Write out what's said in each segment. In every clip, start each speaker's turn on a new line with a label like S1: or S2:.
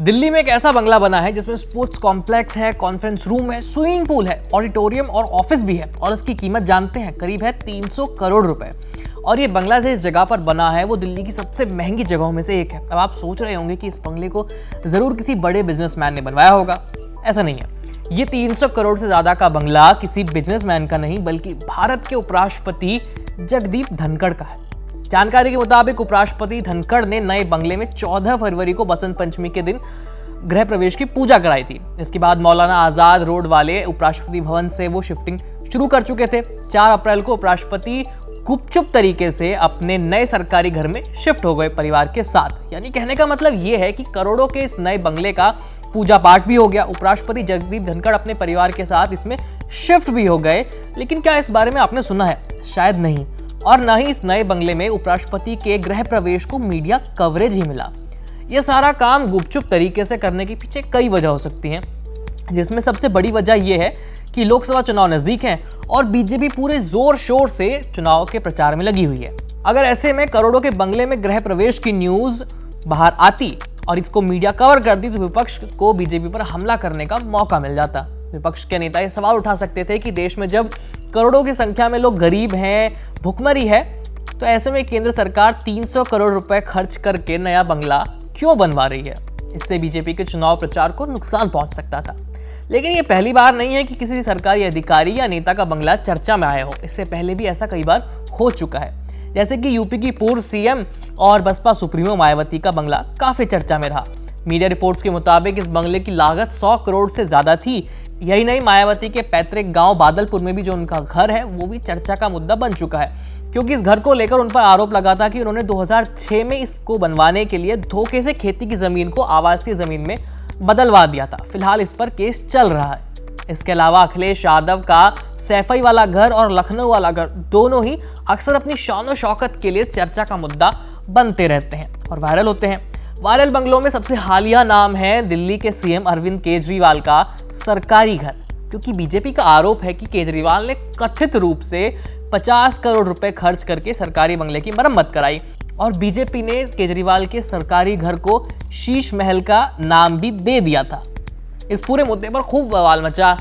S1: दिल्ली में एक ऐसा बंगला बना है जिसमें स्पोर्ट्स कॉम्प्लेक्स है, कॉन्फ्रेंस रूम है, स्विमिंग पूल है, ऑडिटोरियम और ऑफिस भी है और इसकी कीमत जानते हैं करीब है 300 करोड़ रुपए। और ये बंगला जिस जगह पर बना है वो दिल्ली की सबसे महंगी जगहों में से एक है। अब आप सोच रहे होंगे कि इस बंगले को जरूर किसी बड़े बिजनेसमैन ने बनवाया होगा। ऐसा नहीं है। ये 300 करोड़ से ज्यादा का बंगला किसी बिजनेसमैन का नहीं बल्कि भारत के उपराष्ट्रपति जगदीप धनखड़ का है। जानकारी के मुताबिक उपराष्ट्रपति धनखड़ ने नए बंगले में 14 फरवरी को बसंत पंचमी के दिन गृह प्रवेश की पूजा कराई थी। इसके बाद मौलाना आजाद रोड वाले उपराष्ट्रपति भवन से वो शिफ्टिंग शुरू कर चुके थे। 4 अप्रैल को उपराष्ट्रपति गुपचुप तरीके से अपने नए सरकारी घर में शिफ्ट हो गए परिवार के साथ। यानी कहने का मतलब ये है कि करोड़ों के इस नए बंगले का पूजा पाठ भी हो गया। उपराष्ट्रपति जगदीप धनखड़ अपने परिवार के साथ इसमें शिफ्ट भी हो गए। लेकिन क्या इस बारे में आपने सुना है? शायद नहीं। और न ही इस नए बंगले में उपराष्ट्रपति के गृह प्रवेश को मीडिया कवरेज ही मिला। यह सारा काम गुपचुप तरीके से करने के पीछे कई वजह हो सकती हैं, जिसमें सबसे बड़ी वजह यह है कि लोकसभा चुनाव नजदीक हैं और बीजेपी पूरे जोर शोर से चुनाव के प्रचार में लगी हुई है। अगर ऐसे में करोड़ों के बंगले में गृह प्रवेश की न्यूज बाहर आती और इसको मीडिया कवर करती तो विपक्ष को बीजेपी पर हमला करने का मौका मिल जाता। विपक्ष के नेता ये सवाल उठा सकते थे कि देश में जब करोड़ों की संख्या में लोग गरीब हैं, भुखमरी है, तो ऐसे में केंद्र सरकार 300 करोड़ रुपए खर्च करके नया बंगला क्यों बनवा रही है? इससे बीजेपी के चुनाव प्रचार को नुकसान पहुंच सकता था। लेकिन ये पहली बार नहीं है कि किसी सरकारी अधिकारी या नेता का बंगला चर्चा में आया हो। इससे पहले भी ऐसा कई बार हो चुका है। जैसे कि यूपी की पूर्व सीएम और बसपा सुप्रीमो मायावती का बंगला काफी चर्चा में रहा। मीडिया रिपोर्ट्स के मुताबिक इस बंगले की लागत 100 करोड़ से ज्यादा थी। यही नहीं, मायावती के पैतृक गांव बादलपुर में भी जो उनका घर है वो भी चर्चा का मुद्दा बन चुका है, क्योंकि इस घर को लेकर उन पर आरोप लगा था कि उन्होंने 2006 में इसको बनवाने के लिए धोखे से खेती की जमीन को आवासीय जमीन में बदलवा दिया था। फिलहाल इस पर केस चल रहा है। इसके अलावा अखिलेश यादव का सैफई वाला घर और लखनऊ वाला घर दोनों ही अक्सर अपनी शान शौकत के लिए चर्चा का मुद्दा बनते रहते हैं और वायरल होते हैं। वायरल बंगलों में सबसे हालिया नाम है दिल्ली के सीएम अरविंद केजरीवाल का सरकारी घर, क्योंकि बीजेपी का आरोप है कि केजरीवाल ने कथित रूप से 50 करोड़ रुपए खर्च करके सरकारी बंगले की मरम्मत कराई और बीजेपी ने केजरीवाल के सरकारी घर को शीश महल का नाम भी दे दिया था। इस पूरे मुद्दे पर खूब बवाल मचा।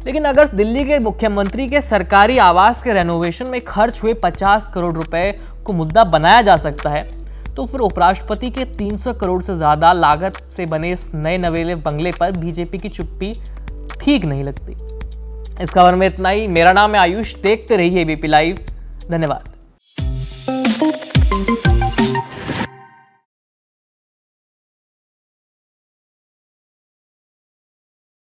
S1: लेकिन अगर दिल्ली के मुख्यमंत्री के सरकारी आवास के रेनोवेशन में खर्च हुए 50 करोड़ रुपए को मुद्दा बनाया जा सकता है, तो फिर उपराष्ट्रपति के 300 करोड़ से ज्यादा लागत से बने इस नए नवेले बंगले पर बीजेपी की चुप्पी ठीक नहीं लगती। इस खबर में इतना ही। मेरा नाम है आयुष। देखते रहिए एबीपी लाइव। धन्यवाद।